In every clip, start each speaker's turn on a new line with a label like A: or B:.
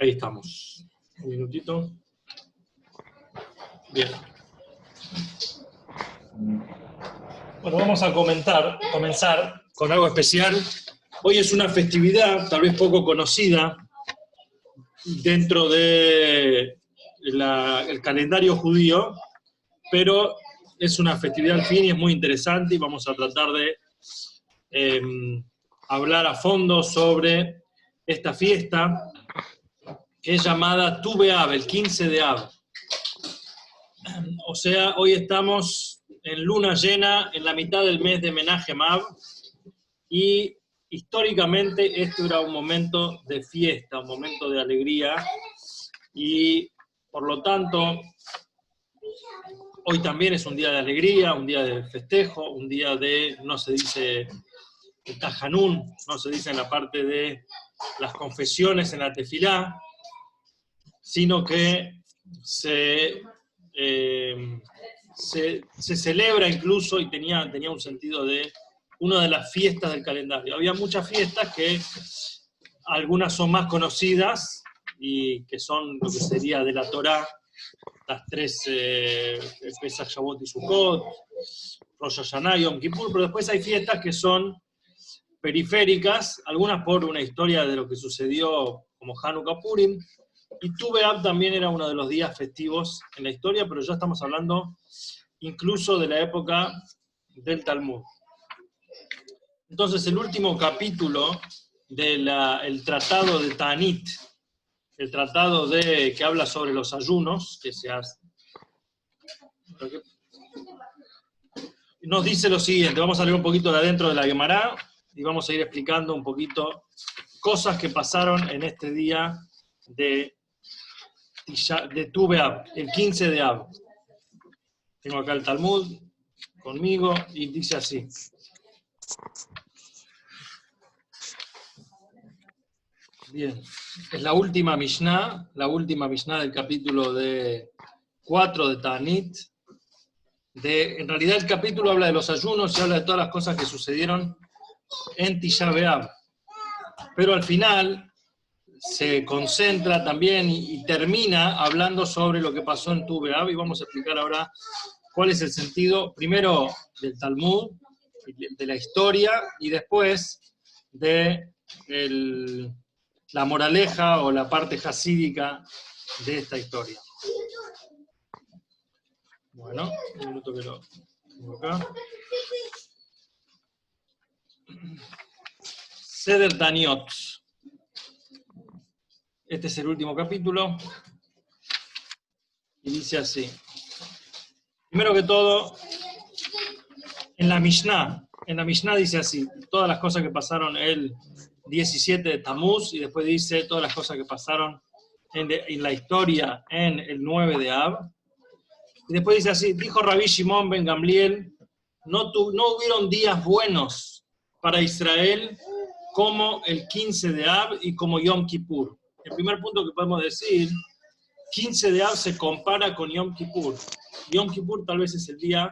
A: Ahí estamos. Un minutito. Bien. Bueno, vamos a comenzar con algo especial. Hoy es una festividad, tal vez poco conocida, dentro del calendario judío, pero es una festividad al fin y es muy interesante y vamos a tratar de hablar a fondo sobre esta fiesta que es llamada Tu B'Av, el 15 de Av. O sea, hoy estamos en luna llena, en la mitad del mes de Menahem Av, y históricamente esto era un momento de fiesta, un momento de alegría, y por lo tanto, hoy también es un día de alegría, un día de festejo, un día de, no se dice Tajanún, no se dice en la parte de las confesiones en la tefilá, sino que se celebra incluso, y tenía un sentido de una de las fiestas del calendario. Había muchas fiestas que algunas son más conocidas y que son lo que sería de la Torá, las tres, Pesach, Shavuot y Sukkot, Rosh Hashanah y Yom Kippur, pero después hay fiestas que son periféricas, algunas por una historia de lo que sucedió como Hanukkah Purim, y Tu B'Av también era uno de los días festivos en la historia, pero ya estamos hablando incluso de la época del Talmud. Entonces el último capítulo del tratado de Ta'anit, el tratado que habla sobre los ayunos, que se hace, nos dice lo siguiente. Vamos a leer un poquito de adentro de la Gemara y vamos a ir explicando un poquito cosas que pasaron en este día de Tu B'Av, el 15 de Av. Tengo acá el Talmud conmigo y dice así. Bien, es la última Mishnah del capítulo 4 de Ta'anit. En realidad el capítulo habla de los ayunos y habla de todas las cosas que sucedieron en Tisha B'Av. Pero al final se concentra también y termina hablando sobre lo que pasó en Tu B'Av, y vamos a explicar ahora cuál es el sentido, primero del Talmud, de la historia, y después de la moraleja o la parte jasídica de esta historia. Bueno, un minuto que lo tengo acá. Seder Daniot. Este es el último capítulo. Y dice así. Primero que todo, en la Mishnah dice así, todas las cosas que pasaron el 17 de Tamuz, y después dice todas las cosas que pasaron en la historia en el 9 de Av. Y después dice así, dijo Rabbi Shimon ben Gamliel, no hubieron días buenos para Israel como el 15 de Av y como Yom Kippur. El primer punto que podemos decir, 15 de Av se compara con Yom Kippur. Yom Kippur tal vez es el día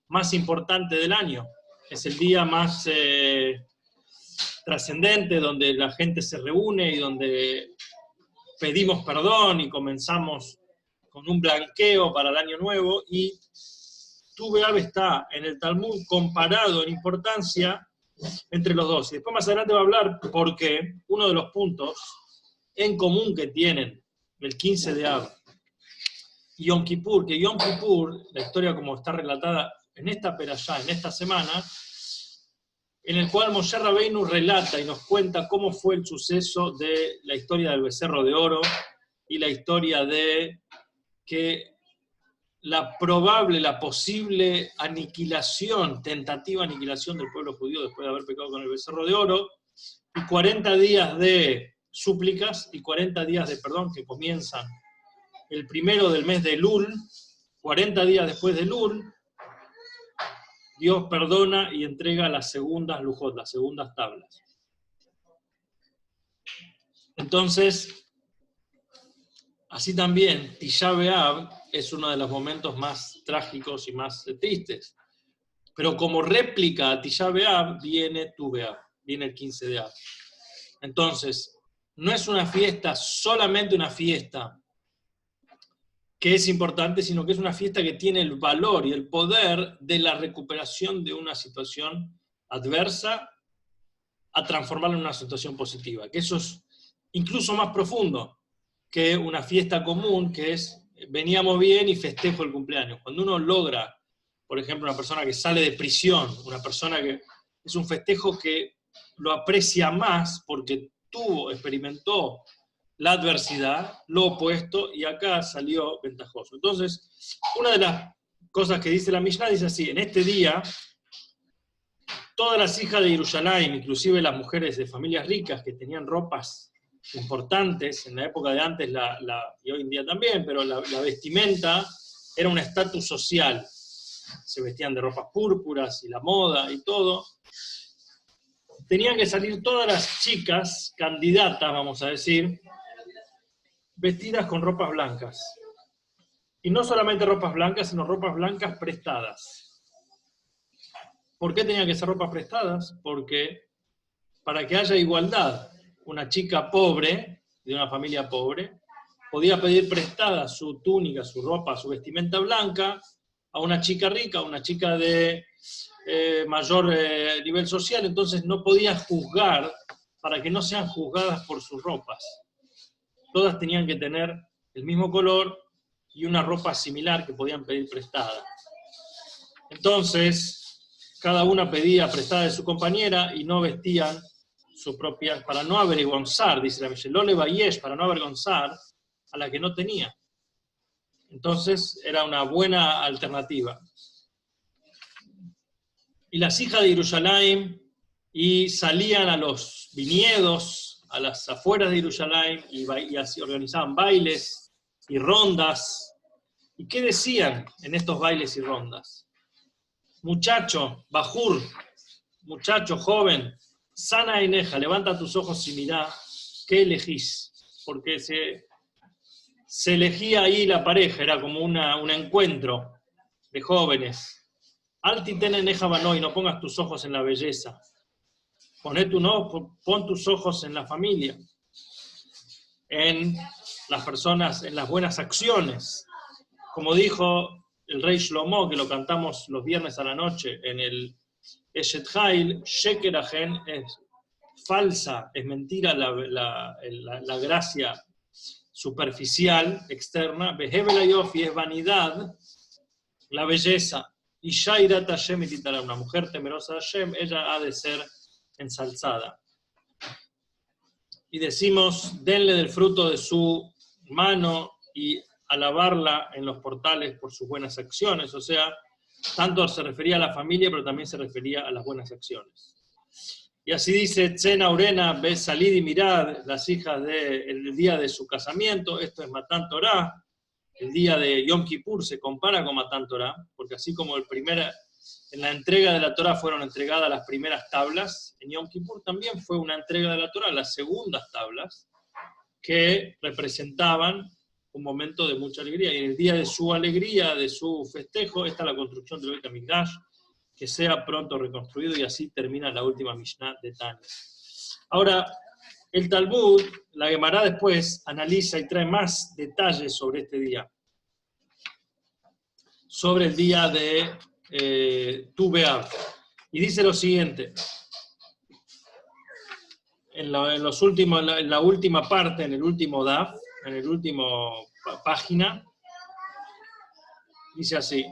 A: más importante del año, es el día más trascendente, donde la gente se reúne y donde pedimos perdón y comenzamos con un blanqueo para el año nuevo, y Tu B'Av está en el Talmud comparado en importancia entre los dos. Y después más adelante va a hablar porque uno de los puntos en común que tienen el 15 de Av y Yom Kippur, que Yom Kippur, la historia como está relatada en esta perashá, en esta semana, en el cual Moshe Rabbeinu relata y nos cuenta cómo fue el suceso de la historia del becerro de oro y la historia de que la posible aniquilación, tentativa aniquilación del pueblo judío después de haber pecado con el becerro de oro, y 40 días de súplicas y 40 días de perdón que comienzan el primero del mes de Elul. 40 días después de Elul, Dios perdona y entrega las segundas lujot, las segundas tablas. Entonces, así también, Tisha B'Av es uno de los momentos más trágicos y más tristes. Pero como réplica a Tisha B'Av viene Tu B'Av, viene el 15 de Av. Entonces, no es una fiesta, solamente una fiesta que es importante, sino que es una fiesta que tiene el valor y el poder de la recuperación de una situación adversa a transformarla en una situación positiva, que eso es incluso más profundo que una fiesta común, que es, veníamos bien y festejo el cumpleaños. Cuando uno logra, por ejemplo, una persona que sale de prisión, una persona que es un festejo que lo aprecia más porque experimentó la adversidad, lo opuesto, y acá salió ventajoso. Entonces, una de las cosas que dice la Mishnah dice así: en este día, todas las hijas de Jerusalén, inclusive las mujeres de familias ricas que tenían ropas importantes, en la época de antes y hoy en día también, pero la vestimenta era un estatus social. Se vestían de ropas púrpuras y la moda y todo. Tenían que salir todas las chicas, candidatas, vamos a decir, vestidas con ropas blancas. Y no solamente ropas blancas, sino ropas blancas prestadas. ¿Por qué tenían que ser ropas prestadas? Porque para que haya igualdad, una chica pobre, de una familia pobre, podía pedir prestada su túnica, su ropa, su vestimenta blanca a una chica rica, a una chica de mayor nivel social, entonces no podía juzgar para que no sean juzgadas por sus ropas. Todas tenían que tener el mismo color y una ropa similar que podían pedir prestada. Entonces, cada una pedía prestada de su compañera y no vestían su propia, para no avergonzar, dice la Mishnah, lo le bayesh, para no avergonzar a la que no tenía. Entonces, era una buena alternativa. Y las hijas de Jerusalén y salían a los viñedos, a las afueras de Jerusalén, y así organizaban bailes y rondas. ¿Y qué decían en estos bailes y rondas? Muchacho, bajur, muchacho, joven, sana eneja, levanta tus ojos y mirá, ¿qué elegís? Porque se elegía ahí la pareja, era como un encuentro de jóvenes. Altiten eneja banoi, no pongas tus ojos en la belleza. Pon tus ojos en la familia, en las personas, en las buenas acciones. Como dijo el rey Shlomo, que lo cantamos los viernes a la noche en el Eshet Hail, Sheker Ajen, es falsa, es mentira la gracia superficial, externa. Behebel Yofi es vanidad, la belleza. Y Shairat Hashem ititara, una mujer temerosa de Hashem, ella ha de ser ensalzada. Y decimos, denle del fruto de su mano y alabarla en los portales por sus buenas acciones. O sea, tanto se refería a la familia, pero también se refería a las buenas acciones. Y así dice Tzena Urena, Bes Salid y Mirad, las hijas del día de su casamiento. Esto es Matan Torah. El día de Yom Kippur se compara con Matan Torah, porque así como en la entrega de la Torah fueron entregadas las primeras tablas, en Yom Kippur también fue una entrega de la Torah, las segundas tablas, que representaban un momento de mucha alegría. Y en el día de su alegría, de su festejo, está la construcción del Beit HaMikdash, que sea pronto reconstruido, y así termina la última Mishnah de Tanya. Ahora, el Talmud, la Gemara después, analiza y trae más detalles sobre este día. Sobre el día de Tu B'Av. Y dice lo siguiente. En la última parte, en el último Daf, en el último página, dice así.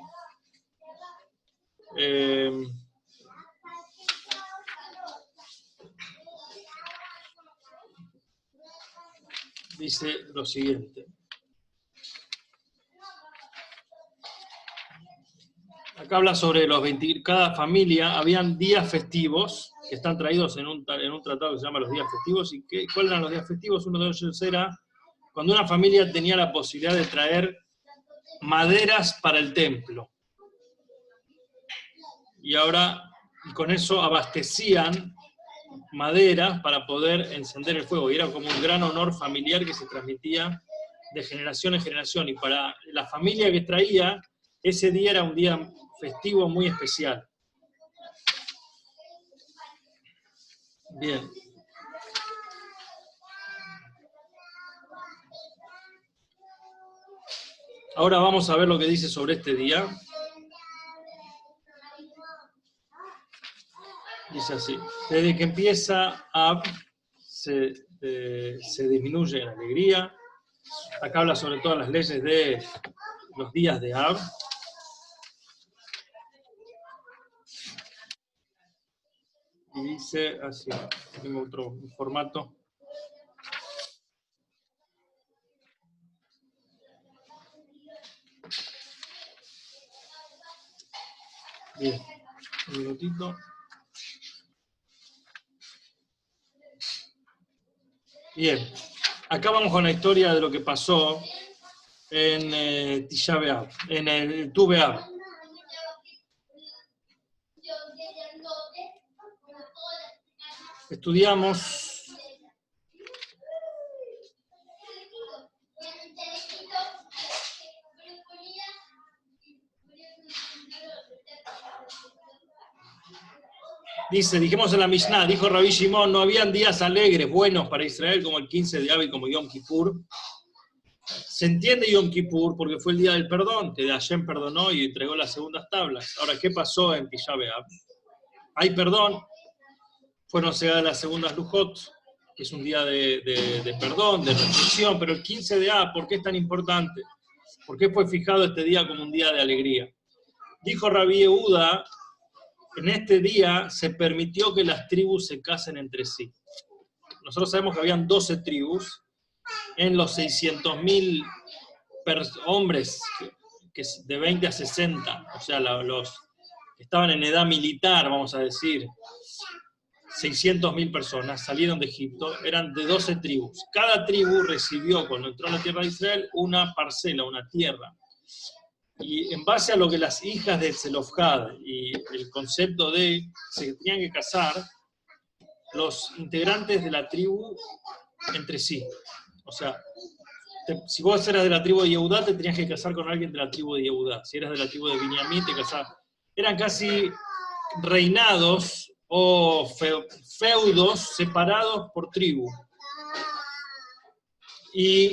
A: Dice lo siguiente. Acá habla sobre cada familia, habían días festivos que están traídos en un tratado que se llama los días festivos. ¿Y cuáles eran los días festivos? Uno de ellos era cuando una familia tenía la posibilidad de traer maderas para el templo. Y ahora con eso abastecían maderas para poder encender el fuego. Y era como un gran honor familiar que se transmitía de generación en generación. Y para la familia que traía, ese día era un día festivo muy especial. Bien. Ahora vamos a ver lo que dice sobre este día. Dice así: desde que empieza Ab, se disminuye en alegría. Acá habla sobre todas las leyes de los días de Ab. Y dice así, tengo otro formato. Bien, un minutito. Bien, acá vamos con la historia de lo que pasó en Tisha B'Av, en el Tu B'Av. Estudiamos dijimos en la Mishnah, dijo Rabbi Shimon, no habían días alegres, buenos para Israel como el 15 de Av y como Yom Kippur. Se entiende Yom Kippur porque fue el día del perdón, que Hashem perdonó y entregó las segundas tablas. Ahora, ¿qué pasó en Tisha B'Av? Hay perdón, fueron cegadas las segundas Lujot, que es un día de perdón, de reflexión, pero el 15 de Av, ¿por qué es tan importante? ¿Por qué fue fijado este día como un día de alegría? Dijo Rabbi Yehuda, en este día se permitió que las tribus se casen entre sí. Nosotros sabemos que habían 12 tribus, en los 600.000 hombres que de 20 a 60, o sea, los que estaban en edad militar, vamos a decir, 600.000 personas salieron de Egipto, eran de 12 tribus. Cada tribu recibió, cuando entró a la tierra de Israel, una parcela, una tierra. Y en base a lo que las hijas de Zelofhad y el concepto de se tenían que casar, los integrantes de la tribu entre sí. O sea, si vos eras de la tribu de Yehudá, te tenías que casar con alguien de la tribu de Yehudá. Si eras de la tribu de Binyamin, te casabas. Eran casi reinados o feudos separados por tribu. Y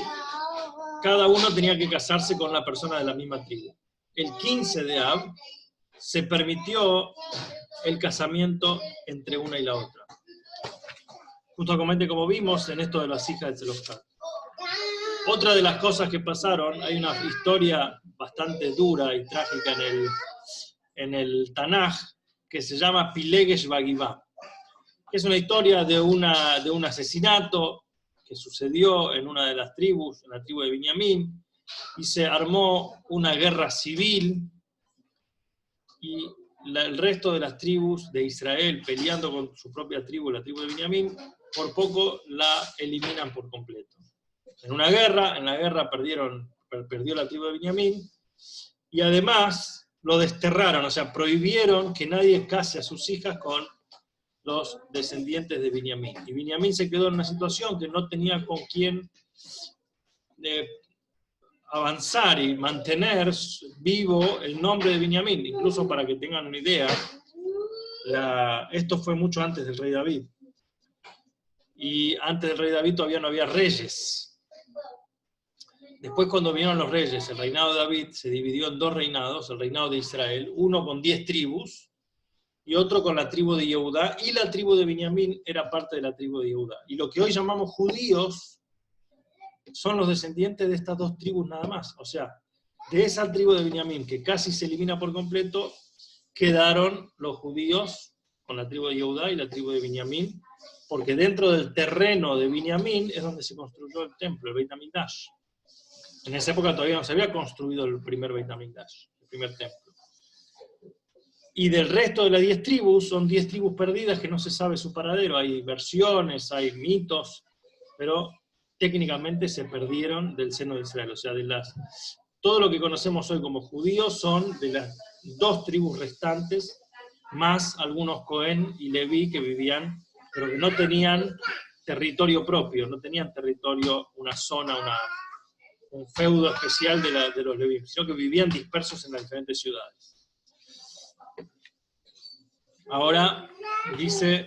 A: cada uno tenía que casarse con una persona de la misma tribu. El 15 de Av se permitió el casamiento entre una y la otra. Justamente como vimos en esto de las hijas de Zelofhad. Otra de las cosas que pasaron, hay una historia bastante dura y trágica en el Tanaj, que se llama Pilegesh Bagivá. Es una historia de un asesinato que sucedió en una de las tribus, en la tribu de Binyamin, y se armó una guerra civil, y el resto de las tribus de Israel, peleando con su propia tribu, la tribu de Binyamin, por poco la eliminan por completo. En la guerra perdió la tribu de Binyamin, y además lo desterraron, o sea, prohibieron que nadie case a sus hijas con los descendientes de Binyamin. Y Binyamin se quedó en una situación que no tenía con quién avanzar y mantener vivo el nombre de Binyamin. Incluso para que tengan una idea, esto fue mucho antes del rey David. Y antes del rey David todavía no había reyes. Después, cuando vinieron los reyes, el reinado de David se dividió en dos reinados, el reinado de Israel, uno con 10 tribus, y otro con la tribu de Yehudá, y la tribu de Binyamin era parte de la tribu de Yehudá. Y lo que hoy llamamos judíos son los descendientes de estas dos tribus nada más. O sea, de esa tribu de Binyamin, que casi se elimina por completo, quedaron los judíos con la tribu de Yehudá y la tribu de Binyamin, porque dentro del terreno de Binyamin es donde se construyó el templo, el Beit HaMikdash. En esa época todavía no se había construido el primer Beit HaMikdash, el primer templo. Y del resto de las 10 tribus, son 10 tribus perdidas que no se sabe su paradero. Hay versiones, hay mitos, pero técnicamente se perdieron del seno de Israel. O sea, todo lo que conocemos hoy como judíos son de las 2 tribus restantes, más algunos Cohen y Leví que vivían, pero que no tenían territorio propio, no tenían territorio, una zona, un feudo especial de los Leví, sino que vivían dispersos en las diferentes ciudades. Ahora, dice,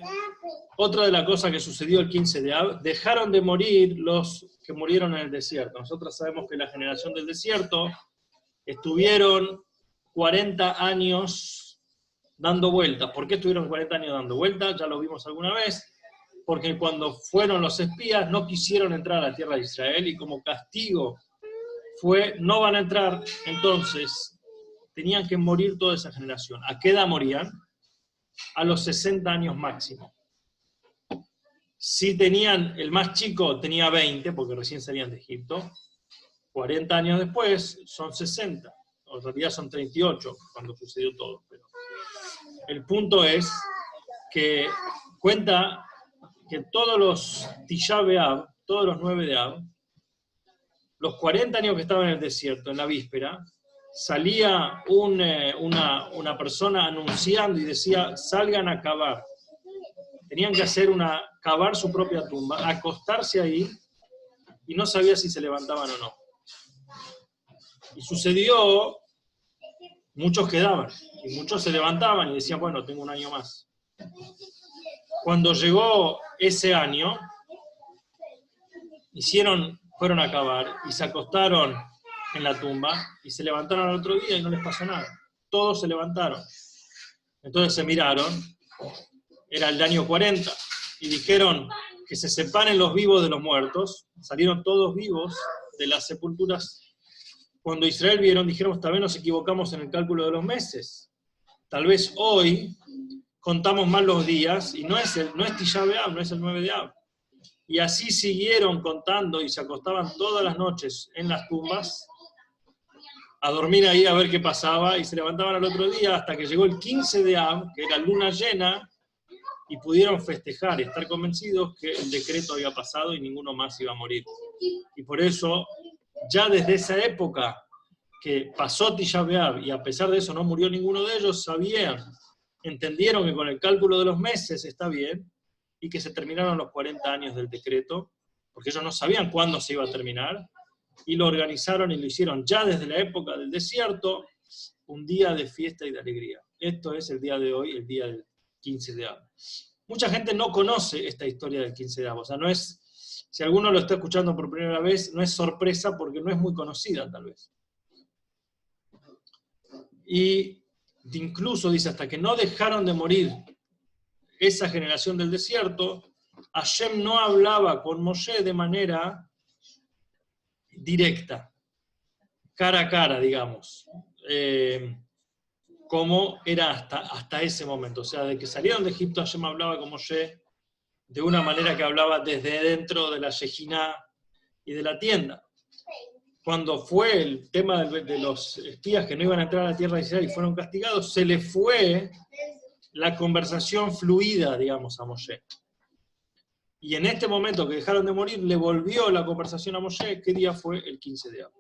A: otra de las cosas que sucedió el 15 de Av, dejaron de morir los que murieron en el desierto. Nosotros sabemos que la generación del desierto estuvieron 40 años dando vueltas. ¿Por qué estuvieron 40 años dando vueltas? Ya lo vimos alguna vez. Porque cuando fueron los espías no quisieron entrar a la tierra de Israel y como castigo fue, no van a entrar, entonces tenían que morir toda esa generación. ¿A qué edad morían? A los 60 años máximo. Si tenían, el más chico tenía 20, porque recién salían de Egipto, 40 años después son 60, o en realidad son 38 cuando sucedió todo. Pero el punto es que cuenta que todos los Tisha B'Av, todos los 9 de Av, los 40 años que estaban en el desierto, en la víspera, salía una persona anunciando y decía, salgan a cavar. Tenían que cavar su propia tumba, acostarse ahí, y no sabía si se levantaban o no. Y sucedió, muchos quedaban, y muchos se levantaban y decían, bueno, tengo un año más. Cuando llegó ese año, fueron a cavar y se acostaron en la tumba y se levantaron al otro día y no les pasó nada. Todos se levantaron. Entonces se miraron, era el año 40, y dijeron que se separen los vivos de los muertos. Salieron todos vivos de las sepulturas. Cuando Israel vieron, dijeron, tal vez nos equivocamos en el cálculo de los meses. Tal vez hoy contamos mal los días y no es Tisha B'Av, no es el 9 de Av. Y así siguieron contando y se acostaban todas las noches en las tumbas a dormir ahí a ver qué pasaba y se levantaban al otro día hasta que llegó el 15 de Av, que era luna llena, y pudieron festejar y estar convencidos que el decreto había pasado y ninguno más iba a morir. Y por eso, ya desde esa época que pasó Tisha B'Av y a pesar de eso no murió ninguno de ellos, entendieron que con el cálculo de los meses está bien, y que se terminaron los 40 años del decreto, porque ellos no sabían cuándo se iba a terminar, y lo organizaron y lo hicieron ya desde la época del desierto, un día de fiesta y de alegría. Esto es el día de hoy, el día del 15 de Av. Mucha gente no conoce esta historia del 15 de Av, o sea, no es, si alguno lo está escuchando por primera vez, no es sorpresa porque no es muy conocida tal vez. Y incluso dice, hasta que no dejaron de morir esa generación del desierto, Hashem no hablaba con Moshe de manera directa, cara a cara, digamos, como era hasta ese momento. O sea, de que salieron de Egipto, Hashem hablaba con Moshe de una manera que hablaba desde dentro de la Shejiná y de la tienda. Cuando fue el tema de los espías que no iban a entrar a la tierra de Israel y fueron castigados, se les fue la conversación fluida, digamos, a Moshe. Y en este momento que dejaron de morir, le volvió la conversación a Moshe. ¿Qué día fue? El 15 de Av.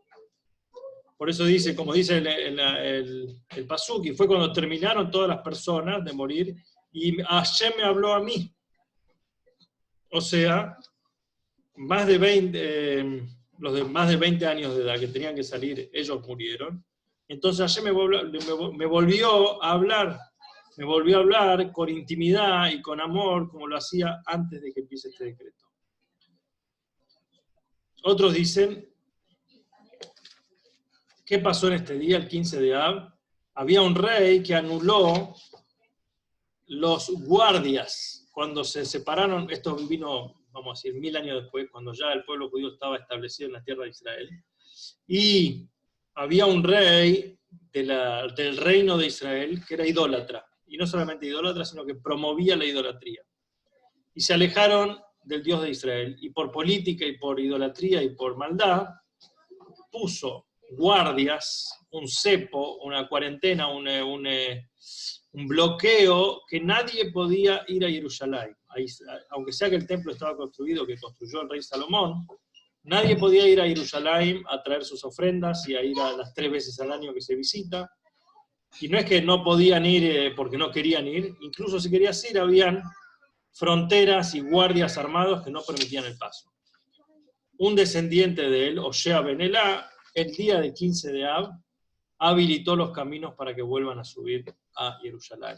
A: Por eso dice, como dice el Pasuk, y fue cuando terminaron todas las personas de morir, y Hashem me habló a mí. O sea, los de más de 20 años de edad que tenían que salir, ellos murieron. Entonces Hashem me volvió a hablar. Me volvió a hablar con intimidad y con amor, como lo hacía antes de que empiece este decreto. Otros dicen, ¿qué pasó en este día, el 15 de Av? Había un rey que anuló los guardias. Cuando se separaron, esto vino, vamos a decir, 1000 años después, cuando ya el pueblo judío estaba establecido en la tierra de Israel. Y había un rey del reino de Israel que era idólatra. Y no solamente idólatra, sino que promovía la idolatría. Y se alejaron del Dios de Israel. Y por política, y por idolatría, y por maldad, puso guardias, un cepo, una cuarentena, un bloqueo, que nadie podía ir a Jerusalén. Aunque sea que el templo estaba construido, que construyó el rey Salomón, nadie podía ir a Jerusalén a traer sus ofrendas y a ir a las 3 veces al año que se visita. Y no es que no podían ir porque no querían ir, incluso si querías ir, habían fronteras y guardias armados que no permitían el paso. Un descendiente de él, Oshea ben Elá, el día de 15 de Av, habilitó los caminos para que vuelvan a subir a Jerusalén.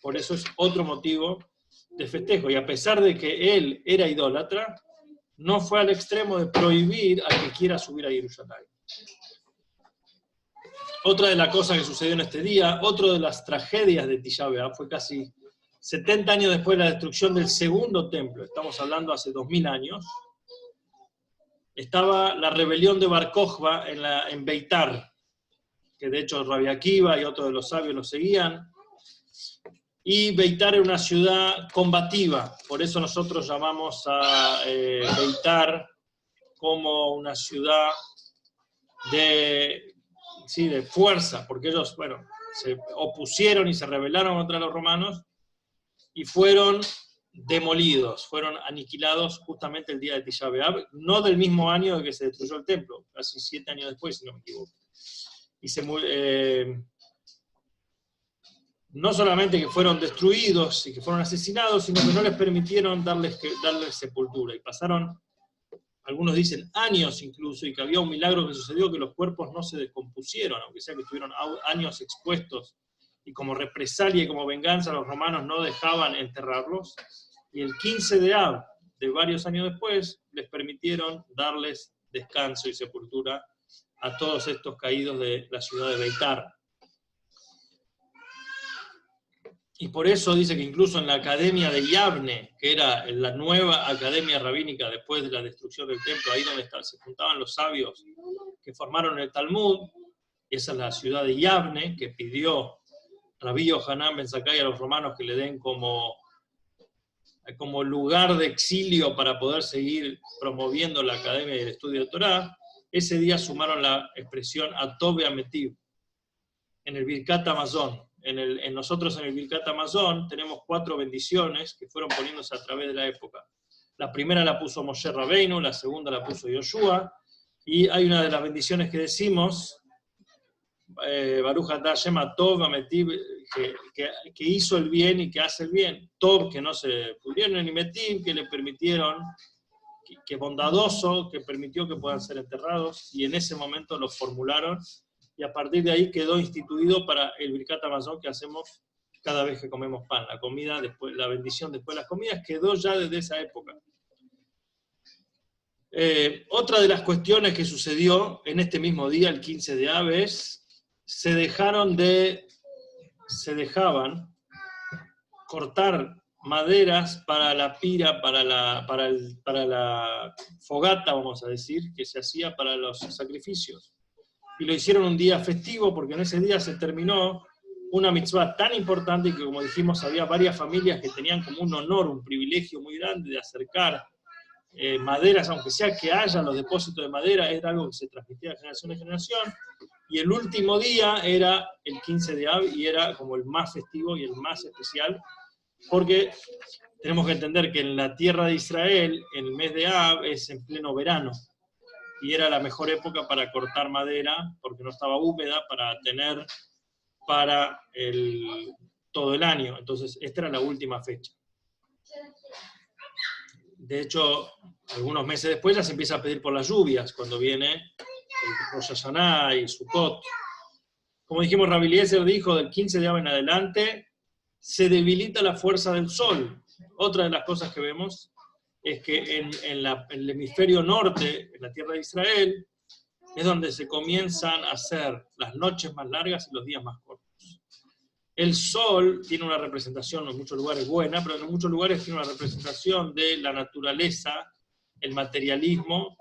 A: Por eso es otro motivo de festejo. Y a pesar de que él era idólatra, no fue al extremo de prohibir al que quiera subir a Jerusalén. Otra de las cosas que sucedió en este día, otra de las tragedias de Tisha B'Av, fue casi 70 años después de la destrucción del segundo templo, estamos hablando hace 2000 años, estaba la rebelión de Bar Kokhba en Beitar, que de hecho Rabbi Akiva y otros de los sabios lo seguían, y Beitar era una ciudad combativa, por eso nosotros llamamos a Beitar como una ciudad de fuerza, porque ellos, bueno, se opusieron y se rebelaron contra los romanos y fueron demolidos, fueron aniquilados justamente el día de Tisha B'Av, no del mismo año de que se destruyó el templo, casi 7 años después, si no me equivoco. Y no solamente que fueron destruidos y que fueron asesinados, sino que no les permitieron darles sepultura. Y pasaron, algunos dicen años incluso, y que había un milagro que sucedió, que los cuerpos no se descompusieron, aunque sea que estuvieron años expuestos, y como represalia y como venganza los romanos no dejaban enterrarlos, y el 15 de Av, de varios años después, les permitieron darles descanso y sepultura a todos estos caídos de la ciudad de Beitar. Y por eso dice que incluso en la academia de Yavne, que era la nueva academia rabínica después de la destrucción del templo, ahí donde se juntaban los sabios que formaron el Talmud, esa es la ciudad de Yavne, que pidió Rabí Yohanan ben Zakkai a los romanos que le den como lugar de exilio para poder seguir promoviendo la academia y el estudio de Torah. Ese día sumaron la expresión Atov Ametiv en el Birkat Hamazon. Nosotros en el Birkat Hamazon tenemos 4 bendiciones que fueron poniéndose a través de la época. La primera la puso Moshe Rabbeinu, la segunda la puso Yoshua, y hay una de las bendiciones que decimos, Baruch atah Hashem Atov Ametiv, que hizo el bien y que hace el bien. Tov, que no se pudieron, y Metiv, que le permitieron, que bondadoso, que permitió que puedan ser enterrados, y en ese momento los formularon, y a partir de ahí quedó instituido para el Birkat Hamazon que hacemos cada vez que comemos pan. La comida, después, la bendición después de las comidas, quedó ya desde esa época. Otra de las cuestiones que sucedió en este mismo día, el 15 de Av, es se dejaban cortar maderas para la pira, para la fogata, vamos a decir, que se hacía para los sacrificios. Y lo hicieron un día festivo porque en ese día se terminó una mitzvah tan importante que, como dijimos, había varias familias que tenían como un honor, un privilegio muy grande de acercar maderas, aunque sea que haya los depósitos de madera, era algo que se transmitía de generación en generación, y el último día era el 15 de Av, y era como el más festivo y el más especial, porque tenemos que entender que en la tierra de Israel, el mes de Av es en pleno verano, y era la mejor época para cortar madera, porque no estaba húmeda, para tener para todo el año. Entonces, esta era la última fecha. De hecho, algunos meses después ya se empieza a pedir por las lluvias, cuando viene el Rosh Hashanah y Sukkot. Como dijimos, Rabbi Eliezer dijo, del 15 de Av en adelante, se debilita la fuerza del sol. Otra de las cosas que vemos es que en el hemisferio norte, en la tierra de Israel, es donde se comienzan a hacer las noches más largas y los días más cortos. El sol tiene una representación en muchos lugares buena, pero en muchos lugares tiene una representación de la naturaleza, el materialismo,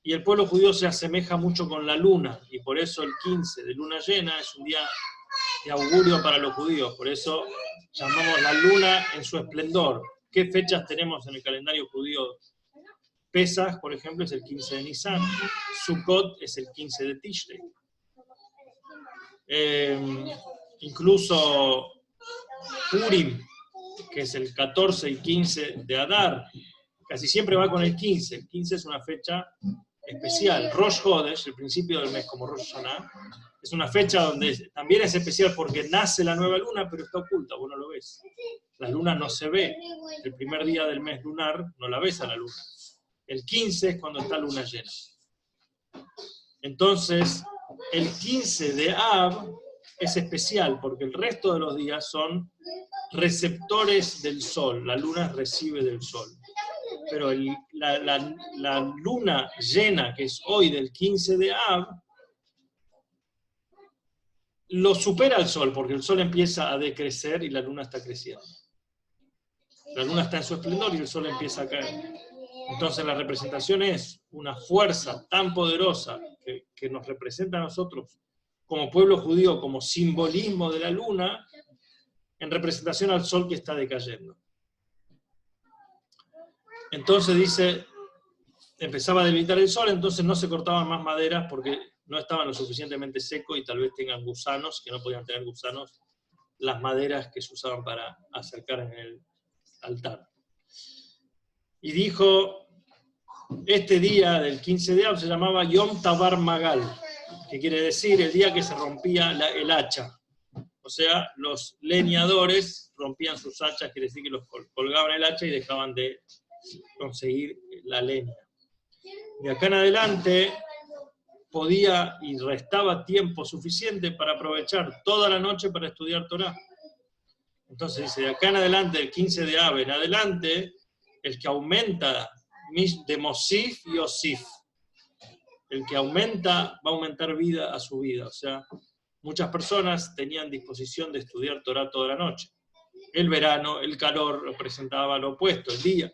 A: y el pueblo judío se asemeja mucho con la luna, y por eso el 15 de luna llena es un día de augurio para los judíos, por eso llamamos la luna en su esplendor. ¿Qué fechas tenemos en el calendario judío? Pesach, por ejemplo, es el 15 de Nisan, Sukkot es el 15 de Tishrei. Incluso Purim, que es el 14 y 15 de Adar, casi siempre va con el 15. El 15 es una fecha especial. Rosh Hodesh, el principio del mes, como Rosh Hashanah, es una fecha donde también es especial porque nace la nueva luna, pero está oculta, vos no lo ves. La luna no se ve. El primer día del mes lunar no la ves a la luna. El 15 es cuando está luna llena. Entonces, el 15 de Av es especial porque el resto de los días son receptores del sol. La luna recibe del sol. Pero la luna llena, que es hoy del 15 de Av, lo supera el sol, porque el sol empieza a decrecer y la luna está creciendo. La luna está en su esplendor y el sol empieza a caer. Entonces la representación es una fuerza tan poderosa que nos representa a nosotros como pueblo judío, como simbolismo de la luna, en representación al sol que está decayendo. Entonces dice, empezaba a debilitar el sol, entonces no se cortaban más maderas porque no estaban lo suficientemente secos y tal vez tengan gusanos, que no podían tener gusanos, las maderas que se usaban para acercar en el altar. Y dijo, este día del 15 de Av se llamaba Yom Tabar Magal, que quiere decir el día que se rompía el hacha. O sea, los leñadores rompían sus hachas, quiere decir que los colgaban el hacha y dejaban de conseguir la leña. De acá en adelante podía y restaba tiempo suficiente para aprovechar toda la noche para estudiar Torah. Entonces dice, de acá en adelante, el 15 de Av en adelante, el que aumenta de Mosif y Osif, el que aumenta va a aumentar vida a su vida. O sea, muchas personas tenían disposición de estudiar Torah toda la noche. El verano, el calor representaba lo opuesto, el día.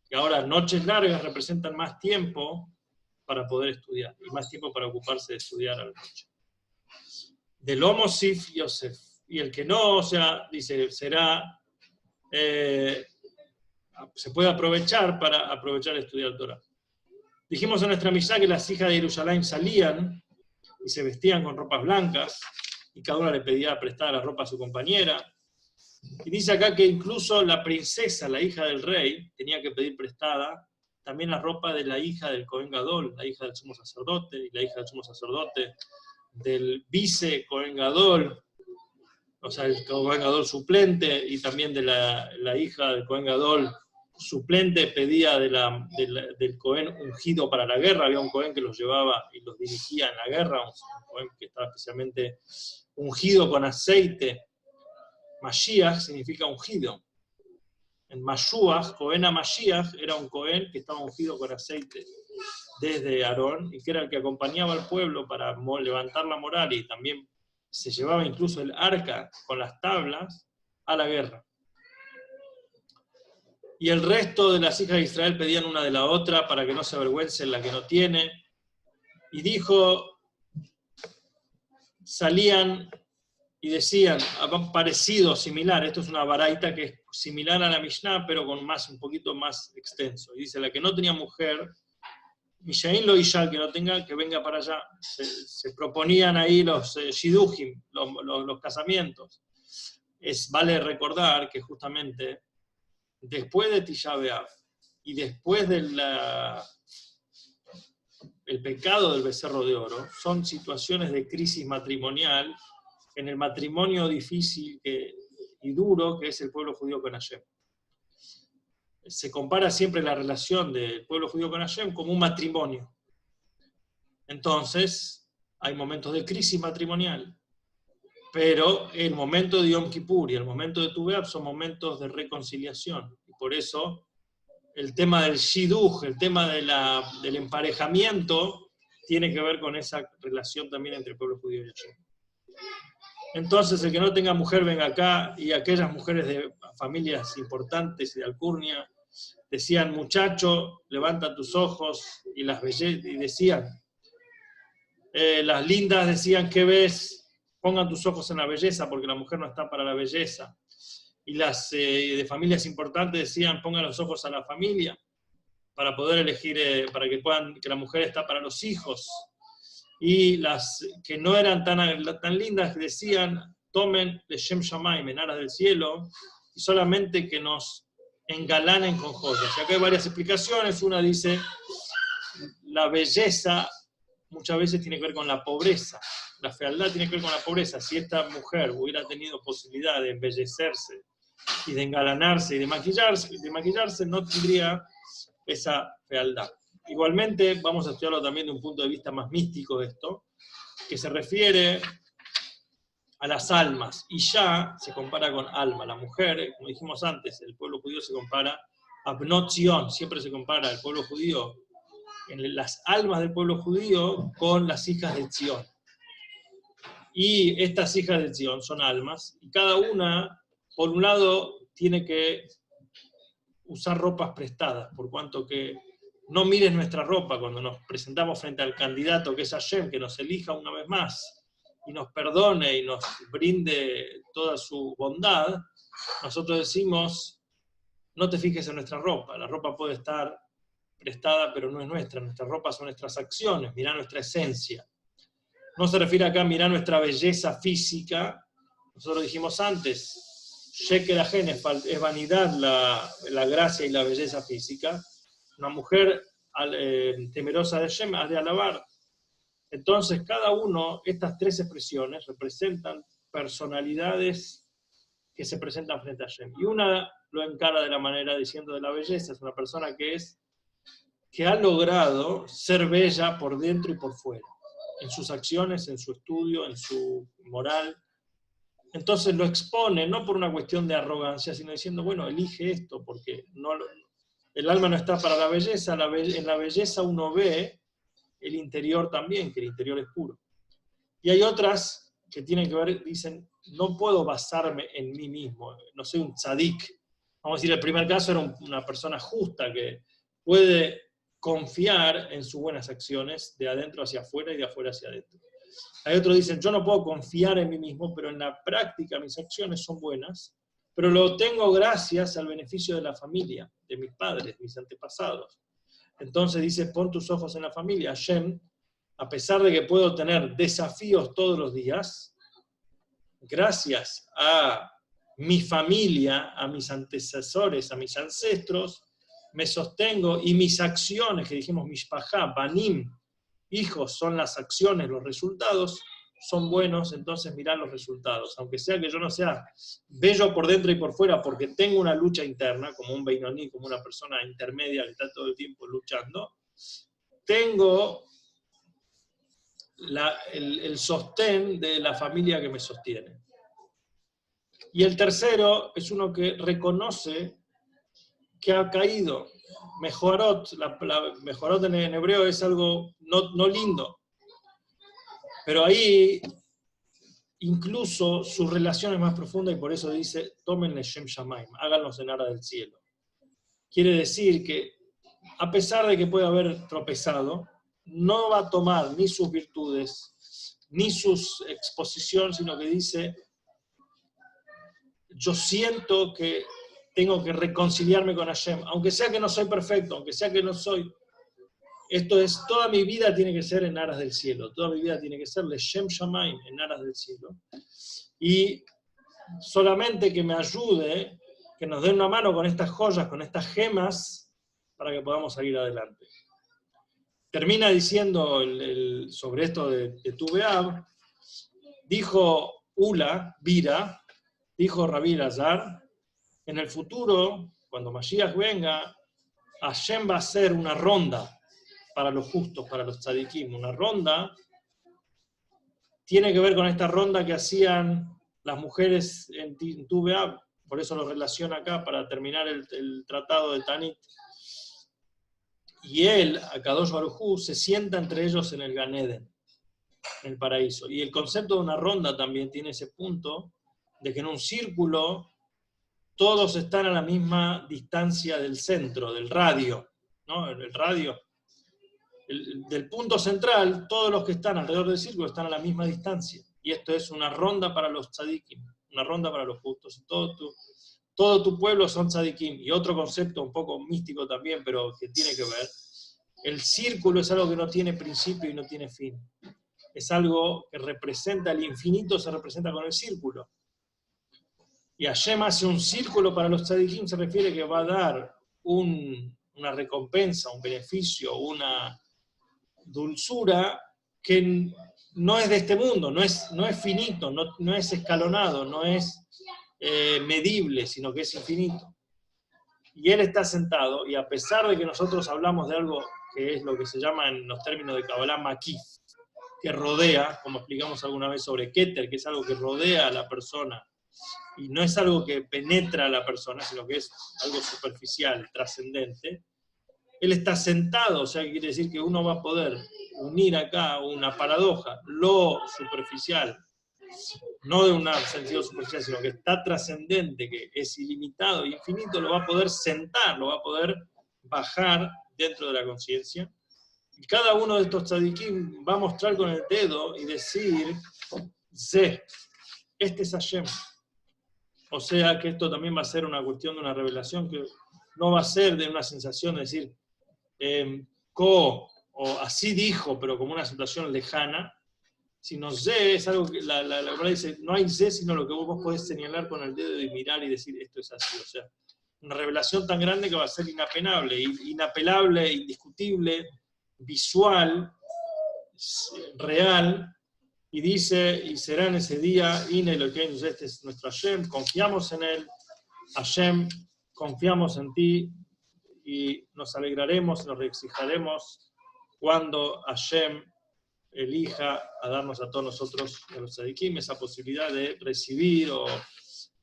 A: Y ahora noches largas representan más tiempo para poder estudiar, y más tiempo para ocuparse de estudiar a la noche. Del Homosif Yosef. Y el que no, o sea, dice, será, se puede aprovechar para aprovechar estudiar Torah. Dijimos en nuestra Mishnah que las hijas de Jerusalén salían y se vestían con ropas blancas, y cada una le pedía prestar la ropa a su compañera. Y dice acá que incluso la princesa, la hija del rey, tenía que pedir prestada también la ropa de la hija del Cohen Gadol, la hija del sumo sacerdote, y la hija del sumo sacerdote, del vice Cohen Gadol, o sea, el Cohen Gadol suplente, y también de la hija del Cohen Gadol suplente pedía del Cohen ungido para la guerra. Había un Cohen que los llevaba y los dirigía en la guerra, un Cohen que estaba especialmente ungido con aceite. Mashiach significa ungido. En Mashuach, Cohen a Mashiach, era un Cohen que estaba ungido con aceite desde Aarón, y que era el que acompañaba al pueblo para levantar la moral, y también se llevaba incluso el arca con las tablas a la guerra. Y el resto de las hijas de Israel pedían una de la otra para que no se avergüencen la que no tiene. Y dijo, salían y decían, parecido, similar, esto es una baraita que es similar a la Mishnah, pero con un poquito más extenso. Y dice, la que no tenía mujer, Mishain lo Ishal, que no tenga, que venga para allá. Se proponían ahí los shidujim, los casamientos. Vale recordar que justamente después de Tisha B'Av y después del el pecado del becerro de oro, son situaciones de crisis matrimonial en el matrimonio difícil y duro que es el pueblo judío con Hashem. Se compara siempre la relación del pueblo judío con Hashem como un matrimonio. Entonces, hay momentos de crisis matrimonial, pero el momento de Yom Kippur y el momento de Tu B'Av son momentos de reconciliación. Y por eso, el tema del Shidduch, el tema del emparejamiento, tiene que ver con esa relación también entre el pueblo judío y Hashem. Entonces, el que no tenga mujer venga acá, y aquellas mujeres de familias importantes y de alcurnia decían, muchacho, levanta tus ojos, y decían, las lindas decían, ¿qué ves? Pongan tus ojos en la belleza, porque la mujer no está para la belleza. Y las de familias importantes decían, pongan los ojos a la familia, para poder elegir, para que la mujer está para los hijos. Y las que no eran tan lindas decían, tomen de Shem Shamayim, en aras del cielo, y solamente que nos engalanen con joyas. Y acá hay varias explicaciones. Una dice, la belleza muchas veces tiene que ver con la pobreza. La fealdad tiene que ver con la pobreza. Si esta mujer hubiera tenido posibilidad de embellecerse y de engalanarse y de maquillarse, no tendría esa fealdad. Igualmente, vamos a estudiarlo también de un punto de vista más místico de esto, que se refiere a las almas. Y ya se compara con alma. La mujer, como dijimos antes, el pueblo judío se compara a Bnot Zion, siempre se compara al pueblo judío, en las almas del pueblo judío, con las hijas de Zion. Y estas hijas de Zion son almas, y cada una, por un lado, tiene que usar ropas prestadas, por cuanto que no mires nuestra ropa cuando nos presentamos frente al candidato que es Hashem, que nos elija una vez más, y nos perdone y nos brinde toda su bondad. Nosotros decimos, no te fijes en nuestra ropa, la ropa puede estar prestada, pero no es nuestra ropa son nuestras acciones, mirá nuestra esencia. No se refiere acá a mirar nuestra belleza física, nosotros dijimos antes, Sheker Ajen es vanidad la gracia y la belleza física. Una mujer temerosa de Hashem ha de alabar. Entonces, cada uno, estas tres expresiones, representan personalidades que se presentan frente a Hashem. Y una lo encara de la manera diciendo de la belleza, es una persona que ha logrado ser bella por dentro y por fuera, en sus acciones, en su estudio, en su moral. Entonces lo expone, no por una cuestión de arrogancia, sino diciendo, bueno, elige esto, porque el alma no está para la belleza, en la belleza uno ve el interior también, que el interior es puro. Y hay otras que tienen que ver, dicen, no puedo basarme en mí mismo, no soy un tzadik. Vamos a decir, el primer caso era una persona justa que puede confiar en sus buenas acciones de adentro hacia afuera y de afuera hacia adentro. Hay otros que dicen, yo no puedo confiar en mí mismo, pero en la práctica mis acciones son buenas, pero lo tengo gracias al beneficio de la familia, de mis padres, mis antepasados. Entonces dice, pon tus ojos en la familia. Hashem, a pesar de que puedo tener desafíos todos los días, gracias a mi familia, a mis antecesores, a mis ancestros, me sostengo, y mis acciones, que dijimos mishpajá, banim, hijos, son las acciones, los resultados, son buenos, entonces mirá los resultados. Aunque sea que yo no sea bello por dentro y por fuera, porque tengo una lucha interna, como un beinoní, como una persona intermedia que está todo el tiempo luchando, tengo el sostén de la familia que me sostiene. Y el tercero es uno que reconoce que ha caído. Mejorot, la mejorot en hebreo es algo no lindo, pero ahí incluso su relación es más profunda, y por eso dice, tómenle Shem Shamaim, háganlos en aras del cielo. Quiere decir que, a pesar de que puede haber tropezado, no va a tomar ni sus virtudes, ni sus exposiciones, sino que dice, yo siento que tengo que reconciliarme con Hashem, aunque sea que no soy perfecto, aunque sea que no soy. Esto es, toda mi vida tiene que ser en aras del cielo, toda mi vida tiene que ser Leshem Shamaim, en aras del cielo. Y solamente que me ayude, que nos den una mano con estas joyas, con estas gemas, para que podamos salir adelante. Termina diciendo sobre esto de Tu B'Av, dijo Ula, Vira, dijo Rabbi Elazar, en el futuro, cuando Mashiach venga, Hashem va a hacer una ronda para los justos, para los tzadikim. Una ronda tiene que ver con esta ronda que hacían las mujeres en Tu B'Av, por eso lo relaciona acá para terminar el tratado de Tanit. Y él, Akadosh Baruj Hu, se sienta entre ellos en el Gan Eden, en el paraíso. Y el concepto de una ronda también tiene ese punto de que en un círculo todos están a la misma distancia del centro, del radio, ¿no? El radio, del punto central, todos los que están alrededor del círculo están a la misma distancia. Y esto es una ronda para los tzadikim, una ronda para los justos. Todo tu pueblo son tzadikim. Y otro concepto un poco místico también, pero que tiene que ver, el círculo es algo que no tiene principio y no tiene fin. Es algo que representa, el infinito se representa con el círculo. Y Hashem hace un círculo para los tzadikim, se refiere que va a dar una recompensa, un beneficio, una dulzura que no es de este mundo, no es finito, no es escalonado, no es medible, sino que es infinito. Y él está sentado, y a pesar de que nosotros hablamos de algo que es lo que se llama en los términos de Kabbalah Makif, que rodea, como explicamos alguna vez sobre Keter, que es algo que rodea a la persona, y no es algo que penetra a la persona, sino que es algo superficial, trascendente. Él está sentado, o sea, quiere decir que uno va a poder unir acá una paradoja, lo superficial no de un sentido superficial, sino que está trascendente, que es ilimitado e infinito, lo va a poder sentar, lo va a poder bajar dentro de la conciencia. Y cada uno de estos tzadikim va a mostrar con el dedo y decir, Ze, este es Hashem. O sea que esto también va a ser una cuestión de una revelación que no va a ser de una sensación de decir, o así dijo, pero como una situación lejana, sino Ze es algo que la Gemara dice, no hay Ze, sino lo que vos podés señalar con el dedo y mirar y decir, esto es así. O sea, una revelación tan grande que va a ser inapelable, indiscutible, visual, real, y dice, y será en ese día, Ine lo que este es nuestro Hashem, confiamos en él, Hashem, confiamos en ti, y nos alegraremos, nos regocijaremos cuando Hashem elija a darnos a todos nosotros, a los tzadikim, esa posibilidad de recibir o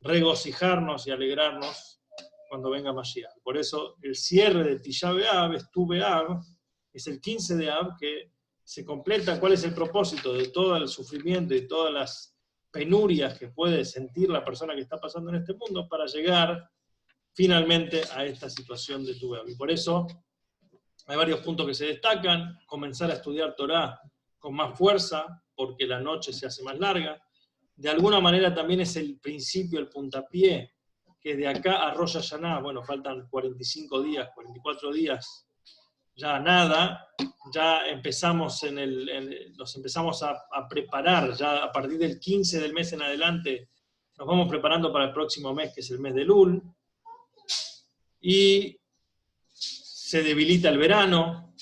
A: regocijarnos y alegrarnos cuando venga Mashiach. Por eso el cierre de Tisha B'Av, Tu B'Av, es el 15 de Av, que se completa cuál es el propósito de todo el sufrimiento y todas las penurias que puede sentir la persona que está pasando en este mundo para llegar finalmente a esta situación de Tu B'Av. Y por eso hay varios puntos que se destacan: comenzar a estudiar Torah con más fuerza, porque la noche se hace más larga. De alguna manera también es el principio, el puntapié, que de acá a Rosh Hashanah, bueno, faltan 45 días, 44 días, ya nada, ya empezamos nos empezamos a preparar, ya a partir del 15 del mes en adelante, nos vamos preparando para el próximo mes, que es el mes de Elul, y se debilita el verano,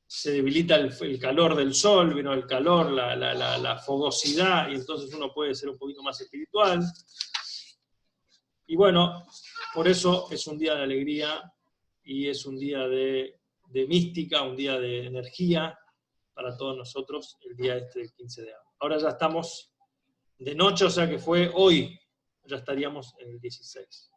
A: se debilita el calor del sol, vino el calor, la fogosidad, y entonces uno puede ser un poquito más espiritual. Y bueno, por eso es un día de alegría, y es un día de mística, un día de energía para todos nosotros, el día del 15 de abril. Ahora ya estamos de noche, o sea que fue hoy, ya estaríamos en el 16.